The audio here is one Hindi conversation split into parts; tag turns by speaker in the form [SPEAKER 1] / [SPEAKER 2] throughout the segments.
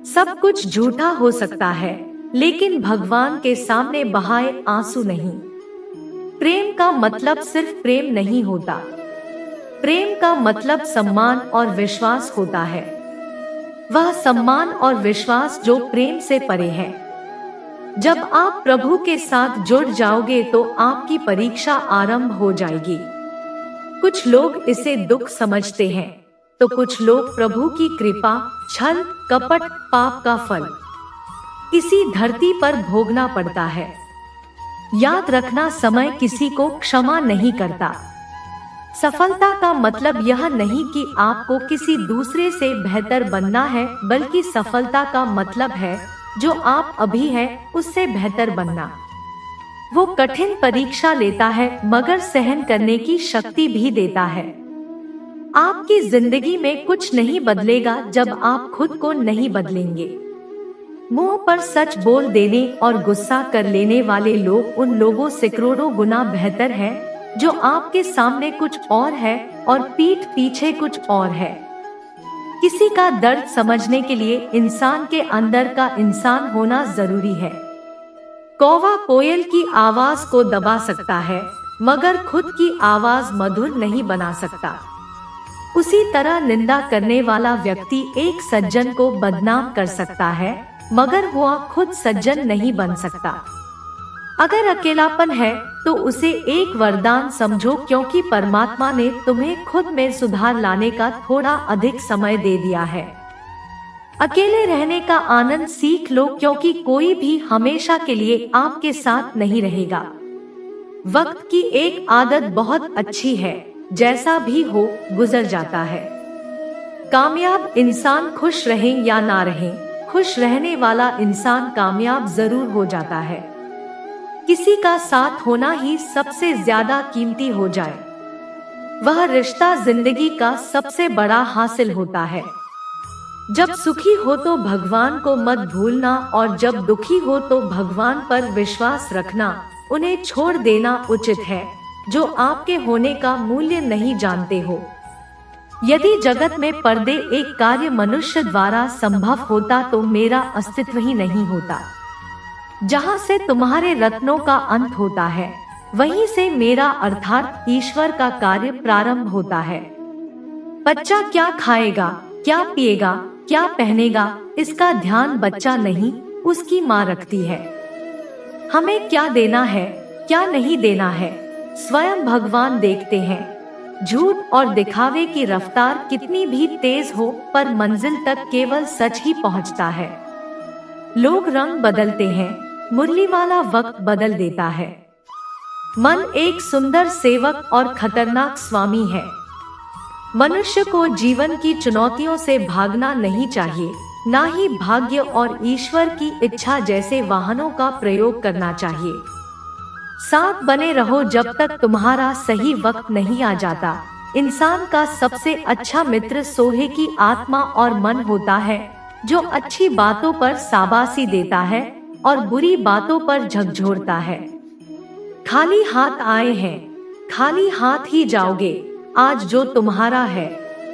[SPEAKER 1] सब कुछ झूठा हो सकता है, लेकिन भगवान के सामने बहाए आंसू नहीं। प्रेम का मतलब सिर्फ प्रेम नहीं होता। प्रेम का मतलब सम्मान और विश्वास होता है। वह सम्मान और विश्वास जो प्रेम से परे है। जब आप प्रभु के साथ जुड़ जाओगे तो आपकी परीक्षा आरंभ हो जाएगी। कुछ लोग इसे दुख समझते हैं, तो कुछ लोग प्रभु की कृपा, छल, कपट, पाप का फल इसी धरती पर भोगना पड़ता है। याद रखना, समय किसी को क्षमा नहीं करता। सफलता का मतलब यह नहीं कि आपको किसी दूसरे से बेहतर बनना है, बल्कि सफलता का मतलब है जो आप अभी हैं उससे बेहतर बनना। वो कठिन परीक्षा लेता है मगर सहन करने की शक्ति भी देता है। आपकी जिंदगी में कुछ नहीं बदलेगा जब आप खुद को नहीं बदलेंगे। मुंह पर सच बोल देने और गुस्सा कर लेने वाले लोग उन लोगों से करोड़ों गुना बेहतर हैं जो आपके सामने कुछ और है और पीठ पीछे कुछ और है। किसी का दर्द समझने के लिए इंसान के अंदर का इंसान होना जरूरी है। कौवा कोयल की आवाज को दबा सकता है, मगर खुद की आवाज मधुर नहीं बना सकता। उसी तरह निंदा करने वाला व्यक्ति एक सज्जन को बदनाम कर सकता है, मगर वह खुद सज्जन नहीं बन सकता। अगर अकेलापन है तो उसे एक वरदान समझो, क्योंकि परमात्मा ने तुम्हें खुद में सुधार लाने का थोड़ा अधिक समय दे दिया है। अकेले रहने का आनंद सीख लो, क्योंकि कोई भी हमेशा के लिए आपके साथ नहीं रहेगा। वक्त की एक आदत बहुत अच्छी है, जैसा भी हो गुजर जाता है। कामयाब इंसान खुश रहे या ना रहे, खुश रहने वाला इंसान कामयाब जरूर हो जाता है। किसी का साथ होना ही सबसे ज्यादा कीमती हो जाए, वह रिश्ता जिंदगी का सबसे बड़ा हासिल होता है। जब सुखी हो तो भगवान को मत भूलना, और जब दुखी हो तो भगवान पर विश्वास रखना। उन्हें छोड़ देना उचित है जो आपके होने का मूल्य नहीं जानते हो। यदि जगत में पर्दे एक कार्य मनुष्य द्वारा संभव होता तो मेरा अस्तित्व ही नहीं होता। जहाँ से तुम्हारे रत्नों का अंत होता है, वहीं से मेरा अर्थात ईश्वर का कार्य प्रारंभ होता है। बच्चा क्या खाएगा, क्या पिएगा, क्या पहनेगा, इसका ध्यान बच्चा नहीं उसकी माँ रखती है। हमें क्या देना है, क्या नहीं देना है, स्वयं भगवान देखते हैं। झूठ और दिखावे की रफ्तार कितनी भी तेज हो, पर मंजिल तक केवल सच ही पहुंचता है। लोग रंग बदलते हैं, मुरली वाला वक्त बदल देता है। मन एक सुंदर सेवक और खतरनाक स्वामी है। मनुष्य को जीवन की चुनौतियों से भागना नहीं चाहिए, ना ही भाग्य और ईश्वर की इच्छा जैसे वाहनों का प्रयोग करना चाहिए। साथ बने रहो जब तक तुम्हारा सही वक्त नहीं आ जाता। इंसान का सबसे अच्छा मित्र सोहे की आत्मा और मन होता है, जो अच्छी बातों पर शाबाशी देता है और बुरी बातों पर झकझोरता है। खाली हाथ आए हैं, खाली हाथ ही जाओगे। आज जो तुम्हारा है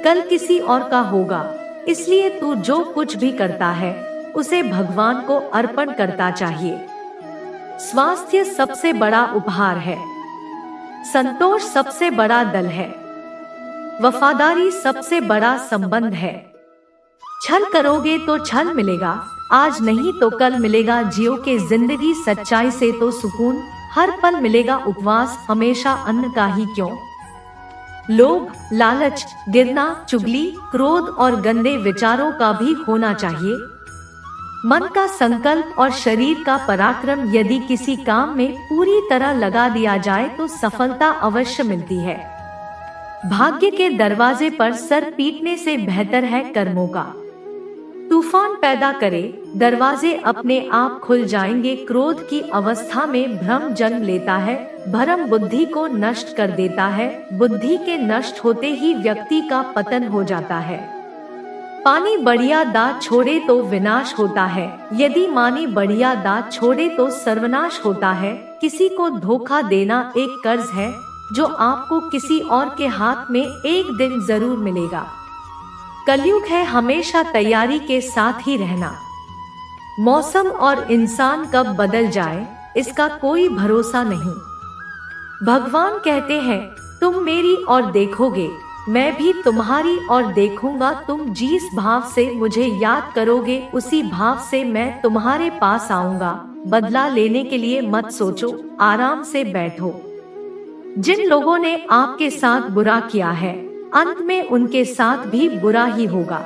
[SPEAKER 1] कल किसी और का होगा, इसलिए तू जो कुछ भी करता है उसे भगवान को अर्पण करता चाहिए। स्वास्थ्य सबसे बड़ा उपहार है, संतोष सबसे बड़ा दल है, वफादारी सबसे बड़ा संबंध है। छल करोगे तो छल मिलेगा, आज नहीं तो कल मिलेगा। जियो के जिंदगी सच्चाई से तो सुकून, हर पल मिलेगा उपवास, हमेशा अन्न का ही क्यों। लोभ, लालच, गिरना, चुगली, क्रोध और गंदे विचारों का भी होना चाहिए। मन का संकल्प और शरीर का पराक्रम यदि किसी काम में पूरी तरह लगा दिया जाए तो सफलता अवश्य मिलती है। भाग्य के दरवाजे पर सर पीटने से बेहतर है कर्मों का। तूफान पैदा करे, दरवाजे अपने आप खुल जाएंगे। क्रोध की अवस्था में भ्रम जन्म लेता है, भ्रम बुद्धि को नष्ट कर देता है। बुद्धि के नष्ट होते ही व्यक्ति का पतन हो जाता है। पानी बढ़िया दांत छोड़े तो विनाश होता है, यदि मानी बढ़िया दांत छोड़े तो सर्वनाश होता है। किसी को धोखा देना एक कर्ज है जो आपको किसी और के हाथ में एक दिन जरूर मिलेगा। कलयुग है, हमेशा तैयारी के साथ ही रहना। मौसम और इंसान कब बदल जाए इसका कोई भरोसा नहीं। भगवान कहते हैं, तुम मेरी ओर देखोगे, मैं भी तुम्हारी ओर देखूंगा। तुम जिस भाव से मुझे याद करोगे उसी भाव से मैं तुम्हारे पास आऊंगा। बदला लेने के लिए मत सोचो, आराम से बैठो। जिन लोगों ने आपके साथ बुरा किया है, अंत में उनके साथ भी बुरा ही होगा।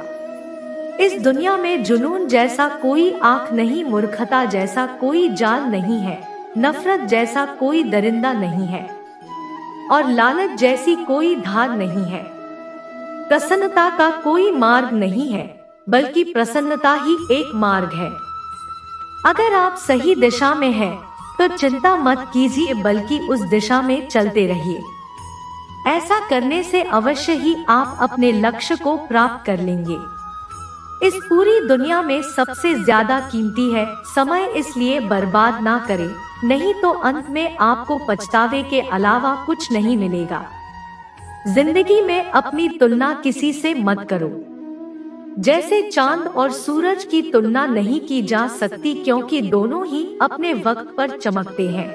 [SPEAKER 1] इस दुनिया में जुनून जैसा कोई आँख नहीं, मूर्खता जैसा कोई जाल नहीं है, नफरत जैसा कोई दरिंदा नहीं है और लालच जैसी कोई धार नहीं है। प्रसन्नता का कोई मार्ग नहीं है, बल्कि प्रसन्नता ही एक मार्ग है। अगर आप सही दिशा में हैं, तो चिंता मत कीजिए, बल्कि उस दिशा में चलते रहिए। ऐसा करने से अवश्य ही आप अपने लक्ष्य को प्राप्त कर लेंगे। इस पूरी दुनिया में सबसे ज्यादा कीमती है समय, इसलिए बर्बाद ना करें, नहीं तो अंत में आपको पछतावे के अलावा कुछ नहीं मिलेगा। जिंदगी में अपनी तुलना किसी से मत करो। जैसे चांद और सूरज की तुलना नहीं की जा सकती, क्योंकि दोनों ही अपने वक्त पर चमकते हैं।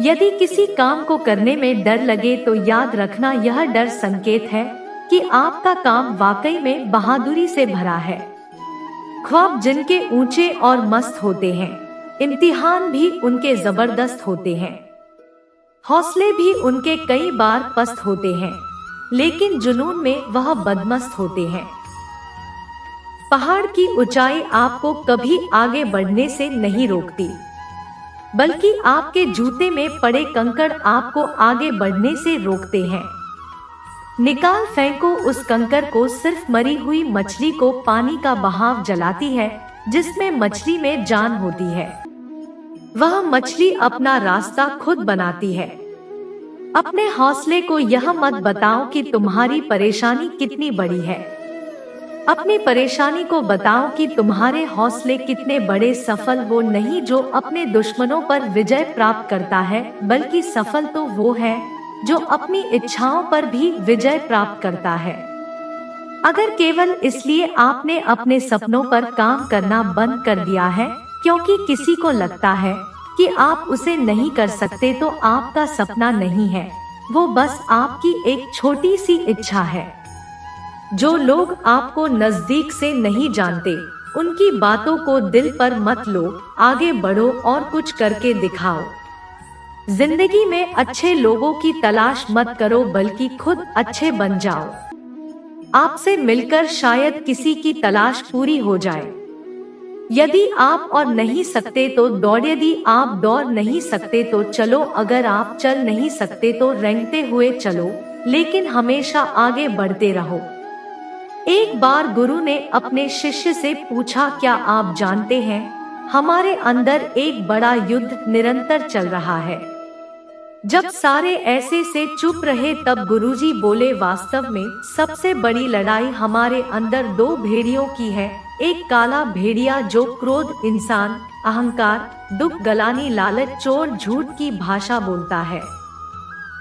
[SPEAKER 1] यदि किसी काम को करने में डर लगे तो याद रखना, यह डर संकेत है कि आपका काम वाकई में बहादुरी से भरा है। ख्वाब जिनके ऊंचे और मस्त होते हैं, इम्तिहान भी उनके जबरदस्त होते हैं। हौसले भी उनके कई बार पस्त होते हैं, लेकिन जुनून में वह बदमस्त होते हैं। पहाड़ की ऊंचाई आपको कभी आगे बढ़ने से नहीं रोकती, बल्कि आपके जूते में पड़े कंकड़ आपको आगे बढ़ने से रोकते हैं। निकाल फेंको उस कंकड़ को, सिर्फ मरी हुई मछली को पानी का बहाव जलाती है। जिसमें मछली में जान होती है, वह मछली अपना रास्ता खुद बनाती है। अपने हौसले को यह मत बताओ कि तुम्हारी परेशानी कितनी बड़ी है। अपनी परेशानी को बताओ कि तुम्हारे हौसले कितने बड़े। सफल वो नहीं जो अपने दुश्मनों पर विजय प्राप्त करता है, बल्कि सफल तो वो है जो अपनी इच्छाओं पर भी विजय प्राप्त करता है। अगर केवल इसलिए आपने अपने सपनों पर काम करना बंद कर दिया है क्योंकि किसी को लगता है कि आप उसे नहीं कर सकते, तो आपका सपना नहीं है, वो बस आपकी एक छोटी सी इच्छा है। जो लोग आपको नजदीक से नहीं जानते, उनकी बातों को दिल पर मत लो, आगे बढ़ो और कुछ करके दिखाओ। जिंदगी में अच्छे लोगों की तलाश मत करो, बल्कि खुद अच्छे बन जाओ। आपसे मिलकर शायद किसी की तलाश पूरी हो जाए। यदि आप और नहीं सकते तो दौड़, यदि आप दौड़ नहीं सकते तो चलो, अगर आप चल नहीं सकते तो रेंगते हुए चलो, लेकिन हमेशा आगे बढ़ते रहो। एक बार गुरु ने अपने शिष्य से पूछा, क्या आप जानते हैं, हमारे अंदर एक बड़ा युद्ध निरंतर चल रहा है। जब सारे ऐसे से चुप रहे तब गुरुजी बोले, वास्तव में सबसे बड़ी लड़ाई हमारे अंदर दो भेड़ियों की है। एक काला भेड़िया जो क्रोध, इंसान, अहंकार, दुख, गलानी, लालच, चोर, झूठ की भाषा बोलता है।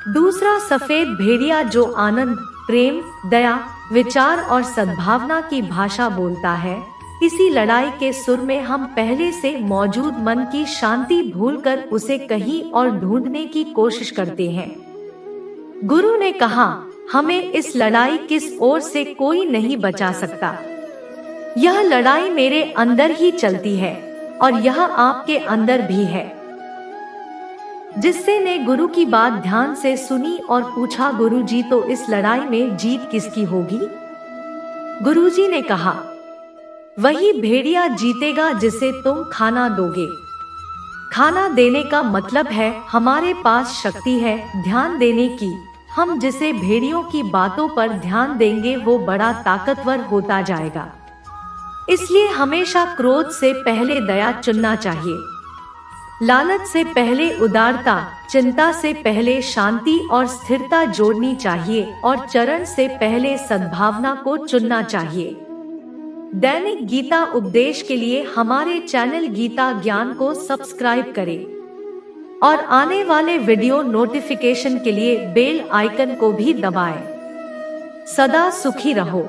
[SPEAKER 1] दूसरा सफेद भेड़िया जो आनंद, प्रेम, दया, विचार और सद्भावना की भाषा बोलता है। इसी लड़ाई के सुर में हम पहले से मौजूद मन की शांति भूलकर उसे कहीं और ढूंढने की कोशिश करते हैं। गुरु ने कहा, हमें इस लड़ाई किस ओर से कोई नहीं बचा सकता। यह लड़ाई मेरे अंदर ही चलती है और यह आपके अंदर भी है। जिससे ने गुरु की बात ध्यान से सुनी और पूछा, गुरुजी, तो इस लड़ाई में जीत किसकी होगी? गुरुजी ने कहा, वही भेड़िया जीतेगा जिसे तुम खाना दोगे। खाना देने का मतलब है हमारे पास शक्ति है ध्यान देने की। हम जिसे भेड़ियों की बातों पर ध्यान देंगे वो बड़ा ताकतवर होता जाएगा। इसलिए हमेशा क्रोध से पहले दया चुनना चाहिए, लालच से पहले उदारता, चिंता से पहले शांति और स्थिरता जोड़नी चाहिए और चरण से पहले सद्भावना को चुनना चाहिए। दैनिक गीता उपदेश के लिए हमारे चैनल गीता ज्ञान को सब्सक्राइब करें और आने वाले वीडियो नोटिफिकेशन के लिए बेल आइकन को भी दबाएं। सदा सुखी रहो।